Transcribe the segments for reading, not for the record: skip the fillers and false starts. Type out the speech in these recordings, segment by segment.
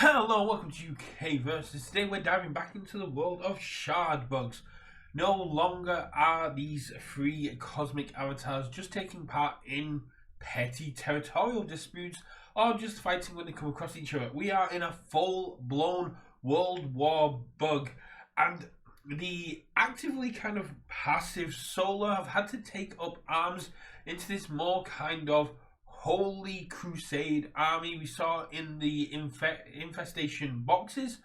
Hello, welcome to UK Versus. Today we're diving back into the world of shard bugs. No longer are these free cosmic avatars just taking part in petty territorial disputes or just fighting when they come across each other. We are in a full-blown World War bug, and the actively kind of passive Solar have had to take up arms into this more kind of Holy Crusade army. We saw in the Infestation boxes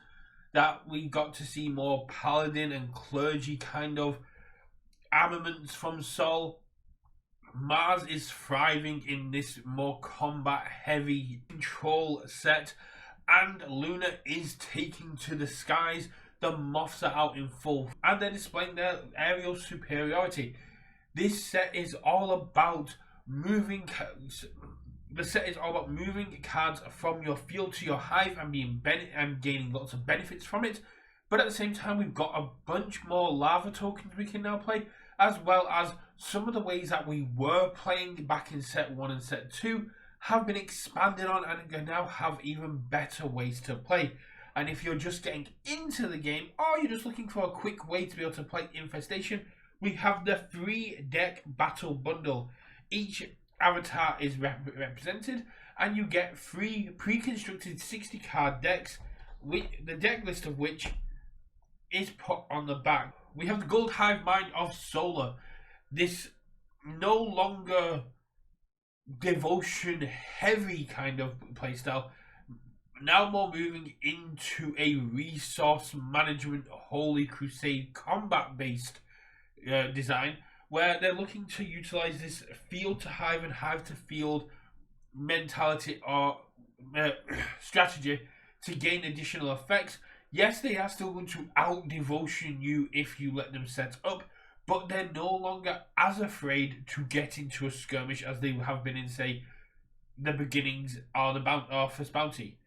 that we got to see more paladin and clergy kind of armaments from Sol. Mars is thriving in this more combat heavy control set, and Luna is taking to the skies. The moths are out in full and they're displaying their aerial superiority. This set is all about moving cards from your field to your hive and gaining lots of benefits from it. But at the same time, we've got a bunch more lava tokens we can now play, as well as some of the ways that we were playing back in set 1 and set 2 have been expanded on and can now have even better ways to play. And if you're just getting into the game or you're just looking for a quick way to be able to play Infestation, we have the 3-deck battle bundle. Each avatar is represented, and you get 3 pre-constructed 60-card decks, the deck list of which is put on the back. We have the Gold Hive Mind of Solar. This no longer devotion heavy kind of playstyle, now more moving into a resource management Holy Crusade combat based design, where they're looking to utilize this field to hive and hive to field mentality or strategy to gain additional effects. Yes, they are still going to out devotion you if you let them set up, but they're no longer as afraid to get into a skirmish as they have been in, say, the beginnings or the first bounty.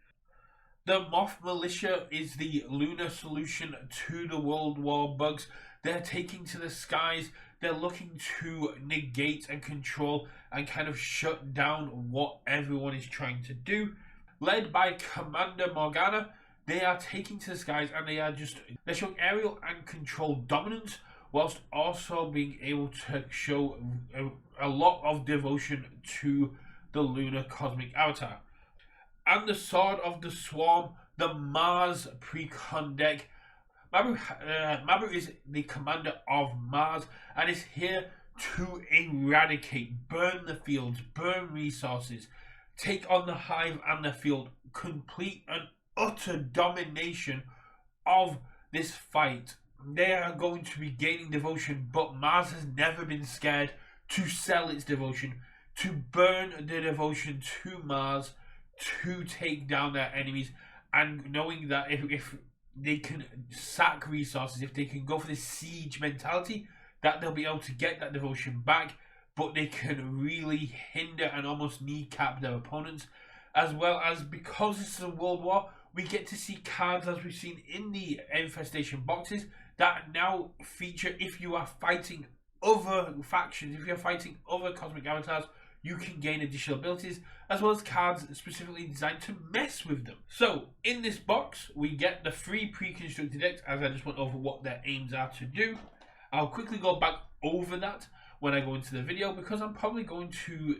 The Moth Militia is the lunar solution to the World War bugs. They're taking to the skies. They're looking to negate and control and kind of shut down what everyone is trying to do. Led by Commander Morgana, they are taking to the skies, and they're showing aerial and control dominance, whilst also being able to show a lot of devotion to the lunar cosmic avatar. And the Sword of the Swarm, the Mars Precon deck. Mabu is the commander of Mars and is here to eradicate, burn the fields, burn resources, take on the hive and the field, complete and utter domination of this fight. They are going to be gaining devotion, but Mars has never been scared to sell its devotion, to burn the devotion to Mars, to take down their enemies, and knowing that if they can sack resources, if they can go for this siege mentality, that they'll be able to get that devotion back, but they can really hinder and almost kneecap their opponents. As well as, because this is a world war, we get to see cards as we've seen in the Infestation boxes that now feature, if you are fighting other factions, if you're fighting other cosmic avatars, you can gain additional abilities, as well as cards specifically designed to mess with them. So, in this box, we get the 3 pre-constructed decks, as I just went over what their aims are to do. I'll quickly go back over that when I go into the video, because I'm probably going to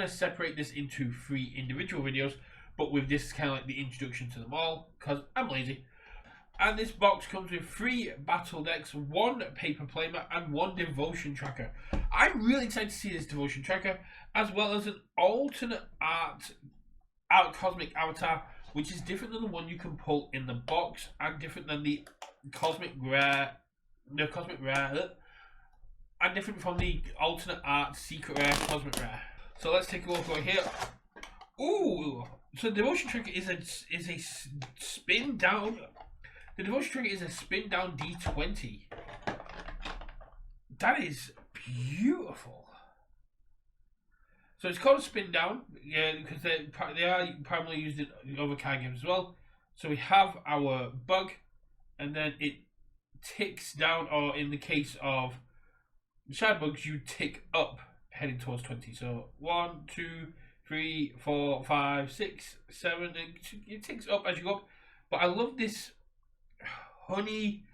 separate this into 3 individual videos, but with this kind of like the introduction to them all, because I'm lazy. And this box comes with 3 battle decks, 1 paper playmat, and 1 devotion tracker. I'm really excited to see this devotion tracker, as well as an alternate art cosmic avatar, which is different than the one you can pull in the box, and different than the cosmic rare, and different from the alternate art secret rare cosmic rare. So let's take a look over here. Ooh, so the devotion tracker is a spin down. The devotion trigger is a spin down D20. That is beautiful. So it's called a spin down, yeah, because they are primarily used in other card games as well. So we have our bug, and then it ticks down, or in the case of shard bugs, you tick up heading towards 20. So 1, 2, 3, 4, 5, 6, 7. It ticks up as you go up. But I love this honey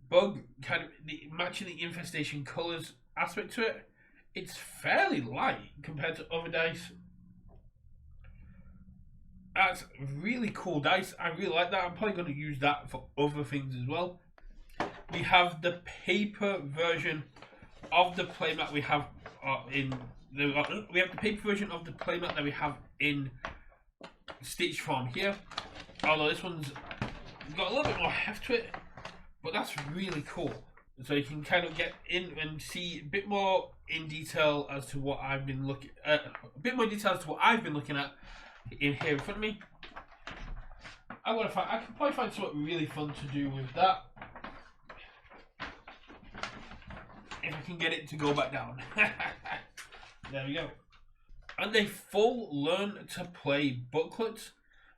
bug kind of matching the infestation colours aspect to it. It's fairly light compared to other dice. That's really cool dice. I really like that. I'm probably going to use that for other things as well. We have the paper version of the playmat we have we have the paper version of the playmat that we have in stitch form here. Although this one's got a little bit more heft to it, but that's really cool. So you can kind of get in and see a bit more in detail as to what I've been looking at. A bit more detail as to what I've been looking at in here in front of me. I can probably find something really fun to do with that. If I can get it to go back down. There we go. And a full learn to play booklet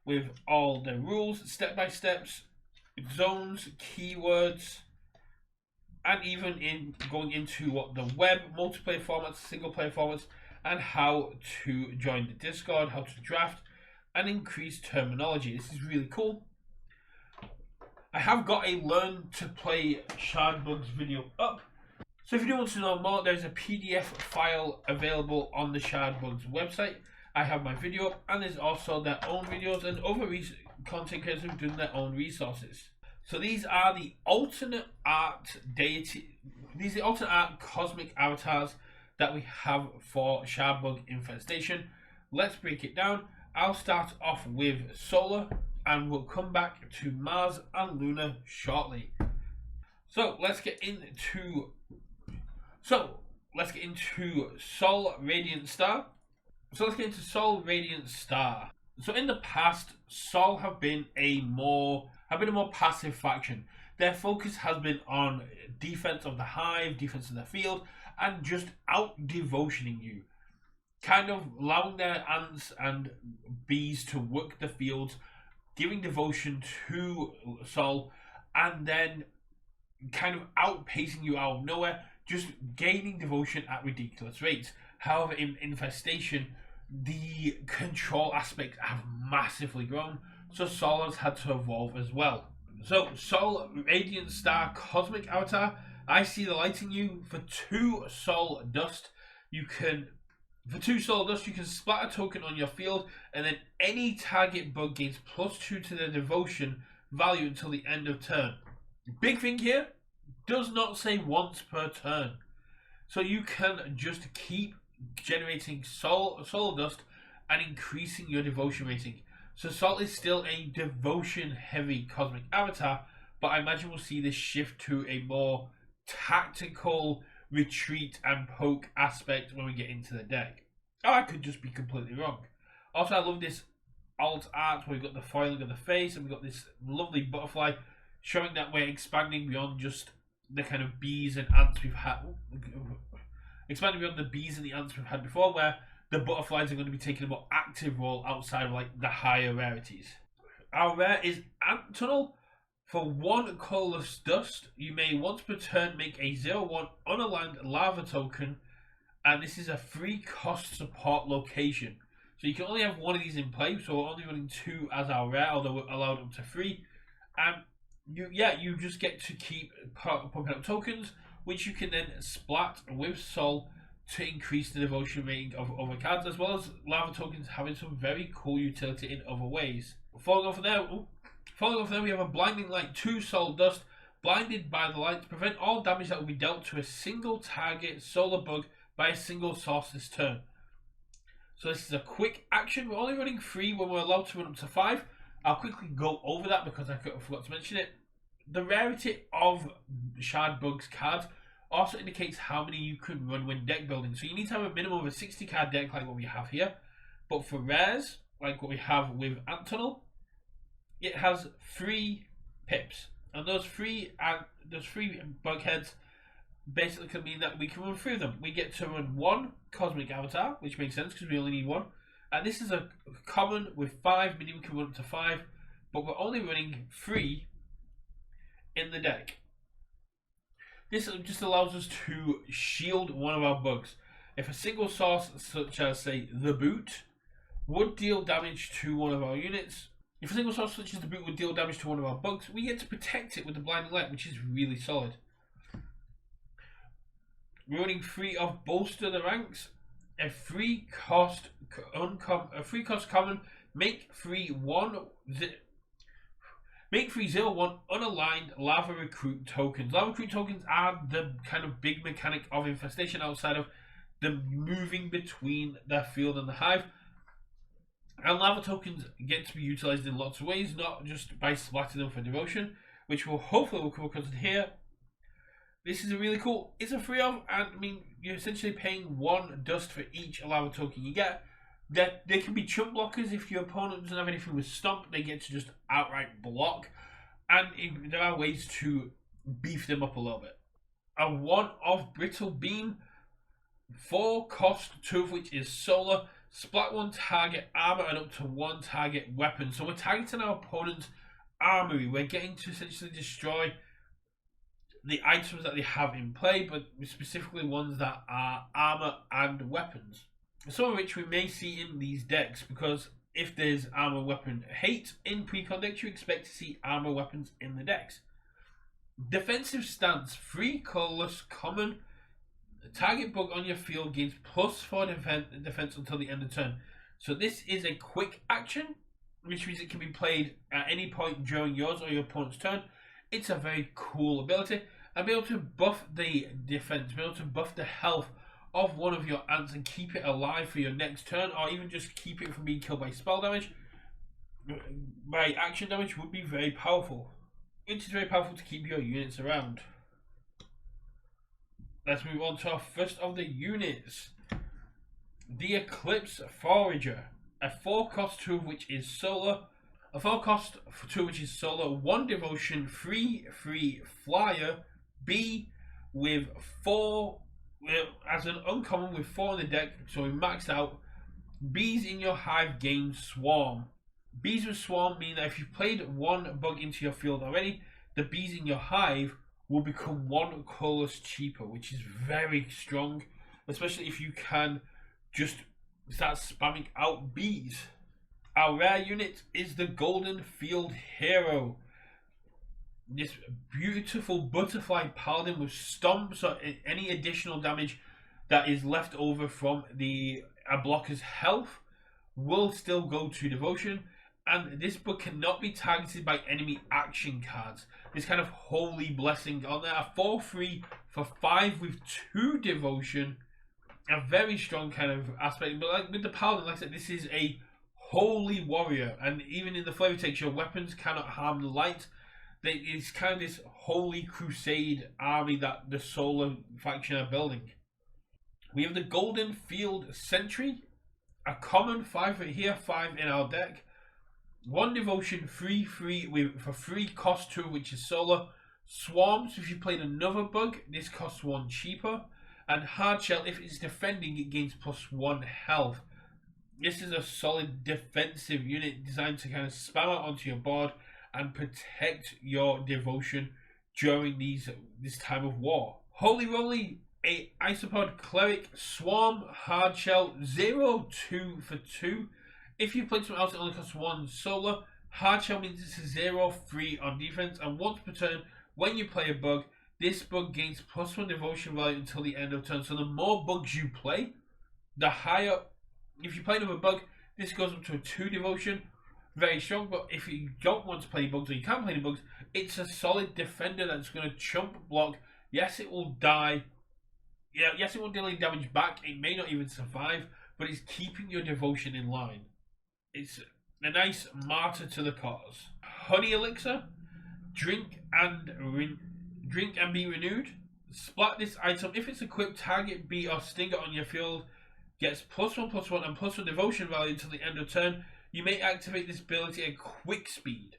with all the rules, step-by-steps, zones, keywords, and even in going into what the web, multiplayer formats, single player formats, and how to join the Discord, how to draft, and increase terminology. This is really cool. I have got a learn to play Shardbugs video up. So if you do want to know more, there's a PDF file available on the Shardbugs website. I have my video up, and there's also their own videos and other content creators who've done their own resources. So these are the alternate art these are the alternate art cosmic avatars that we have for Shardbug Infestation. Let's break it down. I'll start off with Solar, and we'll come back to Mars and Luna shortly. So let's get into Sol Radiant Star. So in the past, Sol have been a more passive faction. Their focus has been on defense of the hive, defense of the field, and just out devotioning you. Kind of allowing their ants and bees to work the fields, giving devotion to Sol, and then kind of outpacing you out of nowhere, just gaining devotion at ridiculous rates. However, in Infestation, the control aspects have massively grown, so Sol has had to evolve as well. So, Sol Radiant Star Cosmic Avatar, I see the light in you. For 2 Sol Dust, you can splat a token on your field, and then any target bug gains +2 to their devotion value until the end of turn. Big thing here, does not say once per turn. So you can just keep generating soul dust and increasing your devotion rating. So Sol is still a devotion heavy cosmic avatar, but I imagine we'll see this shift to a more tactical retreat and poke aspect when we get into the deck. Oh, I could just be completely wrong. Also, I love this alt art where we've got the foiling of the face and we've got this lovely butterfly showing that we're expanding beyond just the kind of bees and ants we've had. Expanding beyond the bees and the ants we've had before, where the butterflies are going to be taking a more active role outside of like the higher rarities. Our rare is Ant Tunnel. For 1 colorless dust, you may once per turn make a 0/1 unaligned lava token, and this is a free cost support location. So you can only have 1 of these in play, so we're only running 2 as our rare, although we're allowed up to 3. And you just get to keep pumping up tokens, which you can then splat with Sol to increase the devotion rating of other cards, as well as lava tokens having some very cool utility in other ways. Following on from there, we have a Blinding Light 2 Sol Dust. Blinded by the light to prevent all damage that will be dealt to a single target solar bug by a single source this turn. So this is a quick action. We're only running 3 when we're allowed to run up to 5. I'll quickly go over that because I forgot to mention it. The rarity of Shardbugs cards also indicates how many you can run when deck building. So you need to have a minimum of a 60 card deck like what we have here. But for rares, like what we have with Ant Tunnel, it has 3 pips. And those 3 bug heads basically can mean that we can run 3 of them. We get to run 1 Cosmic Avatar, which makes sense because we only need 1. And this is a common with 5, meaning we can run up to 5. But we're only running 3 in the deck. This just allows us to shield one of our bugs. If a single source, such as say the boot, would deal damage to one of our units. If a single sword such as the boot would deal damage to one of our bugs, we get to protect it with the blinding light, which is really solid. We're running 3 of Bolster the Ranks, a free cost common, make 3 0/1 unaligned lava recruit tokens. Lava recruit tokens are the kind of big mechanic of Infestation outside of the moving between the field and the hive. And lava tokens get to be utilized in lots of ways, not just by splattering them for devotion, which will hopefully come across in here. This is a really cool. It's a free of, and I mean, you're essentially paying 1 dust for each lava token you get. That they can be chump blockers if your opponent doesn't have anything with stomp. They get to just outright block, and there are ways to beef them up a little bit. A 1 of Brittle Beam, 4 cost, 2 of which is solar. Splat 1 target armor and up to 1 target weapon. So we're targeting our opponent's armory. We're getting to essentially destroy the items that they have in play, but specifically ones that are armor and weapons. Some of which we may see in these decks, because if there's armor weapon hate in pre-con decks, you expect to see armor weapons in the decks. Defensive stance, 3 colorless common. Target bug on your field gains +4 defense until the end of turn. So this is a quick action, which means it can be played at any point during yours or your opponent's turn. It's a very cool ability, and be able to buff the defense, be able to buff the health of one of your ants and keep it alive for your next turn, or even just keep it from being killed by spell damage, by action damage, would be very powerful. Which is very powerful to keep your units around. Let's move on to our first of the units. The Eclipse Forager. A 4 cost, 2 of which is solar. A 4 cost, 2 of which is solar. 1 devotion, 3 free flyer. B with 4, as an uncommon with 4 in the deck, so we maxed out. Bees in your hive gain swarm. Bees with swarm mean that if you've played 1 bug into your field already, the bees in your hive will become 1 colorless cheaper, which is very strong, especially if you can just start spamming out bees. Our rare unit is the Golden Field Hero. This beautiful butterfly paladin with stomp, so any additional damage that is left over from a blocker's health will still go to devotion, and this book cannot be targeted by enemy action cards. This kind of holy blessing on there. A 4/3 for 5 with 2 devotion. A very strong kind of aspect. But like with the paladin, like I said, this is a holy warrior. And even in the flavor text, your weapons cannot harm the light. It's kind of this holy crusade army that the solar faction are building. We have the Golden Field Sentry. A common 5 for here, 5 in our deck. 1 devotion, 3/3 for 3 cost, 2 which is solar. Swarm, so if you played another bug, this costs 1 cheaper. And Hard Shell, if it's defending, it gains +1 health. This is a solid defensive unit designed to kind of spam out onto your board and protect your devotion during this time of war. Holy Roly, a Isopod Cleric Swarm Hard Shell 0/2 for 2. If you play something else, it only costs 1 solar. Hard Shell means it's a 0/3 on defense, and once per turn, when you play a bug, this bug gains +1 devotion value until the end of turn. So the more bugs you play, the higher. If you play another bug, this goes up to a 2 devotion. Very strong, but if you don't want to play bugs or you can't play any bugs, it's a solid defender that's going to chump block. Yes, it will die. Yeah, yes, it won't deal any damage back. It may not even survive, but it's keeping your devotion in line. It's a nice martyr to the cause. Honey Elixir, drink and be renewed. Splat this item. If it's equipped, target bee or stinger on your field gets +1/+1 and +1 devotion value until the end of turn. You may activate this ability at quick speed.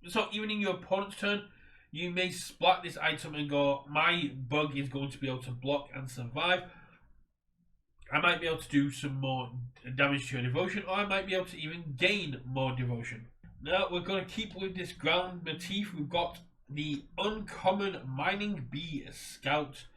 So even in your opponent's turn, you may splat this item and go, my bug is going to be able to block and survive. I might be able to do some more damage to your devotion, or I might be able to even gain more devotion. Now we're going to keep with this ground motif. We've got the uncommon Mining Bee Scout.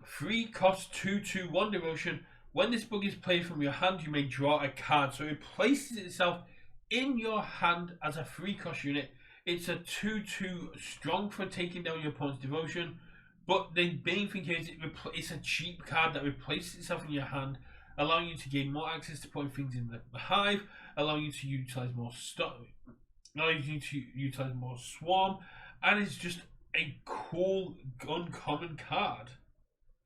3 cost, 2/1 devotion. When this bug is played from your hand, you may draw a card. So it places itself in your hand as a 3-cost unit. It's a 2/2 strong for taking down your opponent's devotion. But the main thing here is it's a cheap card that replaces itself in your hand, allowing you to gain more access to putting things in the hive, allowing you to utilize more stuff, allowing you to utilize more swarm, and it's just a cool uncommon card.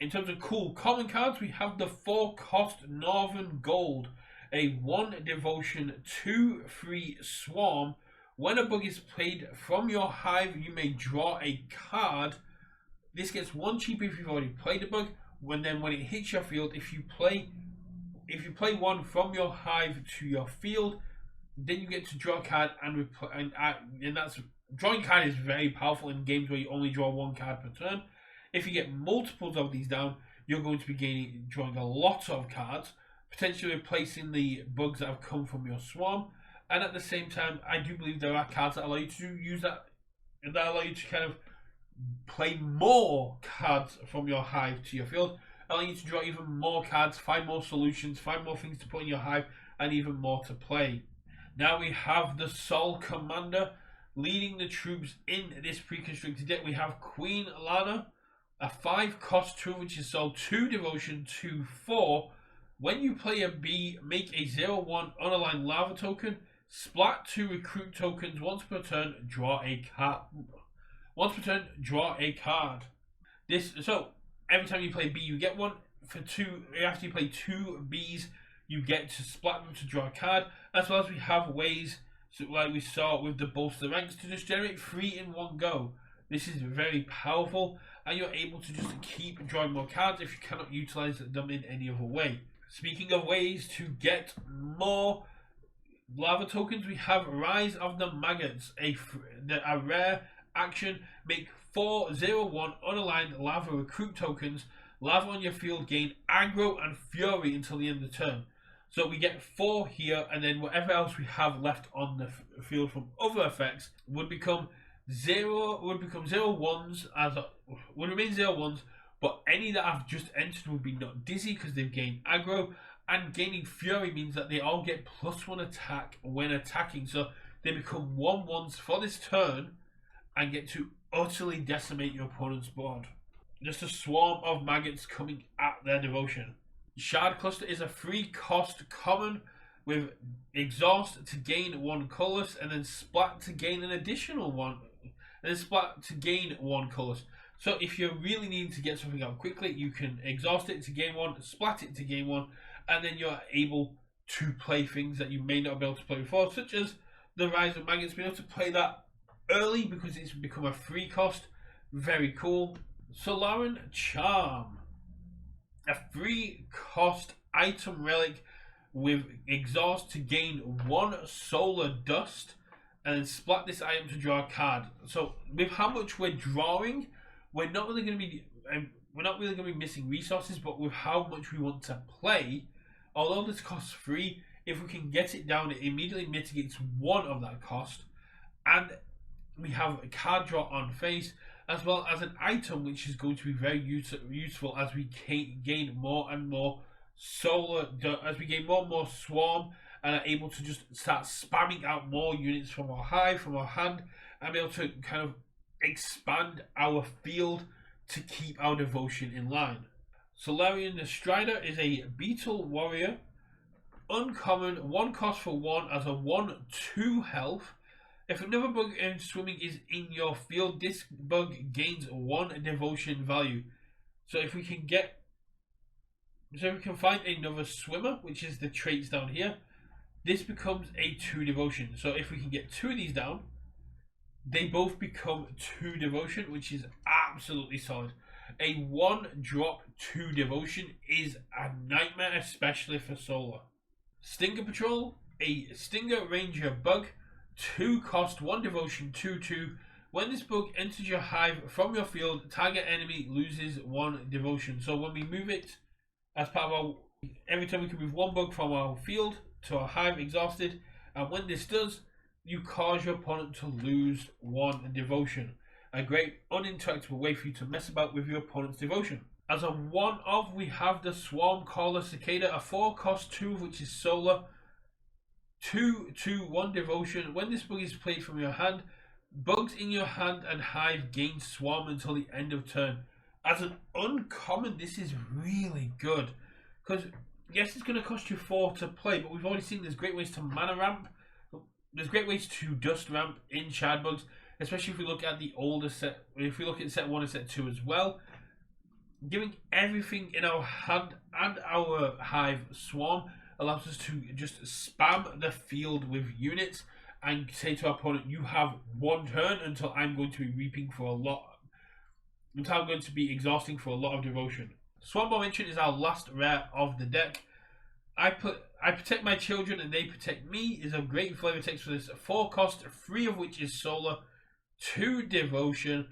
In terms of cool common cards, we have the 4-cost Northern Gold, a 1 devotion 2/3 swarm. When a bug is played from your hive, you may draw a card. This gets 1 cheaper if you've already played a bug. When it hits your field, if you play one from your hive to your field, then you get to draw a card and that's drawing a card is very powerful in games where you only draw 1 card per turn. If you get multiples of these down, you're going to be drawing a lot of cards, potentially replacing the bugs that have come from your swarm. And at the same time, I do believe there are cards that allow you to use that allow you to kind of play more cards from your hive to your field, allowing you to draw even more cards, find more solutions, find more things to put in your hive, and even more to play. Now we have the Sol Commander leading the troops in this pre-constructed deck. We have Queen Lana, a 5-cost tool which is Sol 2 devotion 2/4. When you play a bee, make a 0/1 unaligned lava token, splat 2 recruit tokens. Once per turn, draw a card. So every time you play B, you get 1 for 2. After you play 2 Bs, you get to splat them to draw a card. As well as we have ways, so like we saw with the bolster ranks, to just generate 3 in one go. This is very powerful, and you're able to just keep drawing more cards if you cannot utilize them in any other way. Speaking of ways to get more lava tokens, we have Rise of the Maggots, a rare action. Make 4 0/1 unaligned lava recruit tokens. Lava on your field gain aggro and fury until the end of the turn. So we get 4 here, and then whatever else we have left on the field from other effects would become 0/1s would remain 0/1s, but any that I've just entered would be not dizzy because they've gained aggro, and gaining fury means that they all get +1 attack when attacking, so they become 1/1s for this turn and get to utterly decimate your opponent's board. Just a swarm of maggots coming at their devotion. Shard Cluster is a 3-cost common with exhaust to gain 1 colorless, and then splat to gain an additional 1, and then splat to gain 1 colorless. So if you're really needing to get something out quickly, you can exhaust it to gain 1, splat it to gain 1, and then you're able to play things that you may not be able to play before, such as the Rise of Maggots. Being able to play that early because it's become a 3-cost. Very cool. Solaran Charm, a 3-cost item relic with exhaust to gain 1 solar dust, and then splat this item to draw a card. So with how much we're drawing, we're not really going to be missing resources, but with how much we want to play, although this costs 3, if we can get it down, it immediately mitigates 1 of that cost, and we have a card draw on face, as well as an item which is going to be very useful as we gain more and more as we gain more and more swarm, and are able to just start spamming out more units from our hive, from our hand, and be able to kind of expand our field to keep our devotion in line. Solarian the Strider is a beetle warrior, uncommon, 1 cost for 1 as a 1/2 health. If another bug in swimming is in your field, this bug gains 1 devotion value. So if we can find another swimmer, which is the traits down here, this becomes a 2 devotion. So if we can get 2 of these down, they both become 2 devotion, which is absolutely solid. A 1-drop 2 devotion is a nightmare, especially for solar. Stinger Patrol, a Stinger Ranger bug, 2 cost, 1 devotion 2/2. When this bug enters your hive from your field, target enemy loses 1 devotion. So when we move it as part of our, every time we can move 1 bug from our field to our hive exhausted, and when this does, you cause your opponent to lose 1 devotion. A great uninteractable way for you to mess about with your opponent's devotion. As a one-of, we have the Swarm Caller Cicada, a 4-cost 2, which is solar. 2/1 devotion. When this bug is played from your hand, bugs in your hand and hive gain swarm until the end of turn. As an uncommon, this is really good. Because, yes, it's going to cost you 4 to play, but we've already seen there's great ways to mana ramp. There's great ways to dust ramp in shard bugs, especially if we look at the older set. If we look at set 1 and set 2 as well. Giving everything in our hand and our hive swarm allows us to just spam the field with units and say to our opponent, you have 1 turn until I'm going to be reaping for a lot, until I'm going to be exhausting for a lot of devotion. Swarm Bomb Entrant is our last rare of the deck. I protect my children and they protect me is a great flavor text for this. 4 cost, 3 of which is solar, 2 devotion,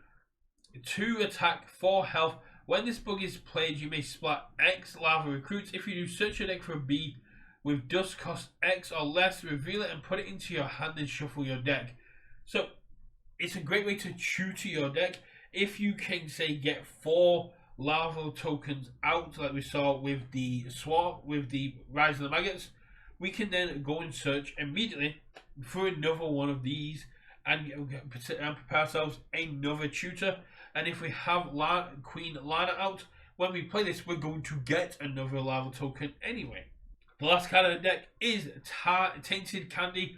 2 attack, 4 health. When this bug is played, you may splat X lava recruits. If you do, search your deck for a B with dust cost X or less, reveal it and put it into your hand and shuffle your deck. So it's a great way to chew to your deck. If you can, say, get 4 lava tokens out, like we saw with the swap, with the Rise of the Maggots, we can then go and search immediately for another one of these and prepare ourselves another tutor. And if we have Queen Lana out, when we play this, we're going to get another lava token anyway. The last card of the deck is Tainted Candy,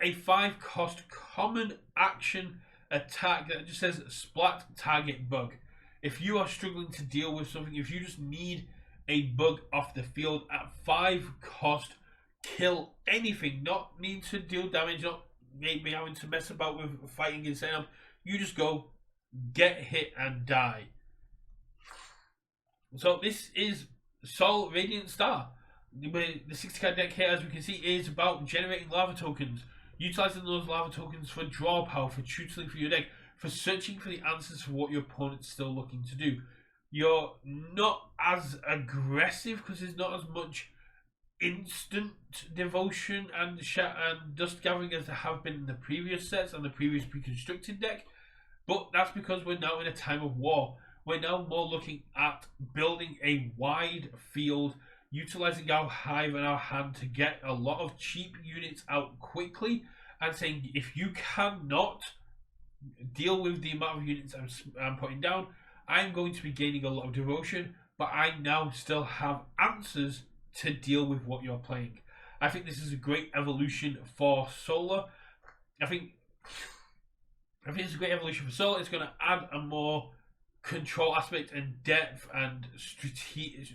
a 5-cost common action attack that just says splat target bug. If you are struggling to deal with something, if you just need a bug off the field at 5 cost, kill anything, not need to deal damage, not maybe having to mess about with fighting and setting up, you just go get hit and die. So this is Sol Radiant Star. The 60 card deck here, as we can see, is about generating lava tokens, utilizing those lava tokens for draw power, for tutoring for your deck, for searching for the answers for what your opponent's still looking to do. You're not as aggressive because there's not as much instant devotion and dust gathering as there have been in the previous sets and the previous pre-constructed deck. But that's because we're now in a time of war. We're now more looking at building a wide field, utilizing our hive and our hand to get a lot of cheap units out quickly, and saying, if you cannot deal with the amount of units I'm putting down, I'm going to be gaining a lot of devotion, but I now still have answers to deal with what you're playing. I think this is a great evolution for Solar. I think it's a great evolution for Solar. It's going to add a more control aspect and depth and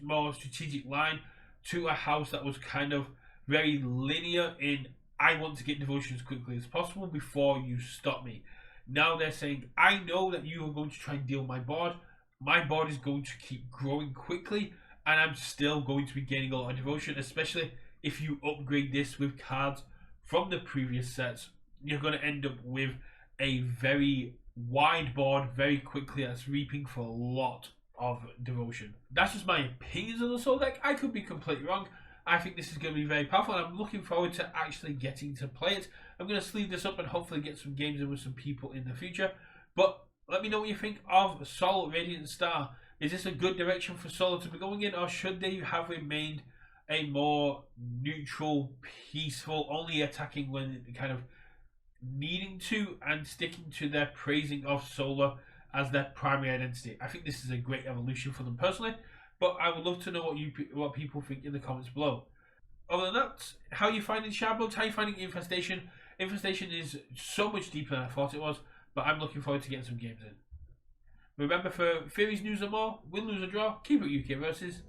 more strategic line to a house that was kind of very linear in, I want to get devotion as quickly as possible before you stop me. Now they're saying, I know that you are going to try and deal my board. My board is going to keep growing quickly, and I'm still going to be gaining a lot of devotion, especially if you upgrade this with cards from the previous sets. You're going to end up with a very wide board very quickly that's reaping for a lot of devotion. That's just my opinions on the Soul deck. I could be completely wrong. I think this is going to be very powerful, and I'm looking forward to actually getting to play it. I'm going to sleeve this up and hopefully get some games in with some people in the future. But let me know what you think of Sol Radiant Star. Is this a good direction for Solar to be going in, or should they have remained a more neutral, peaceful, only attacking when kind of needing to, and sticking to their praising of Solar as their primary identity? I think this is a great evolution for them personally, but I would love to know what people think in the comments below. Other than that, how are you finding Shardbugs? How are you finding Infestation? Infestation is so much deeper than I thought it was, but I'm looking forward to getting some games in. Remember, for theories, news and more, win, lose or draw, keep it UK versus.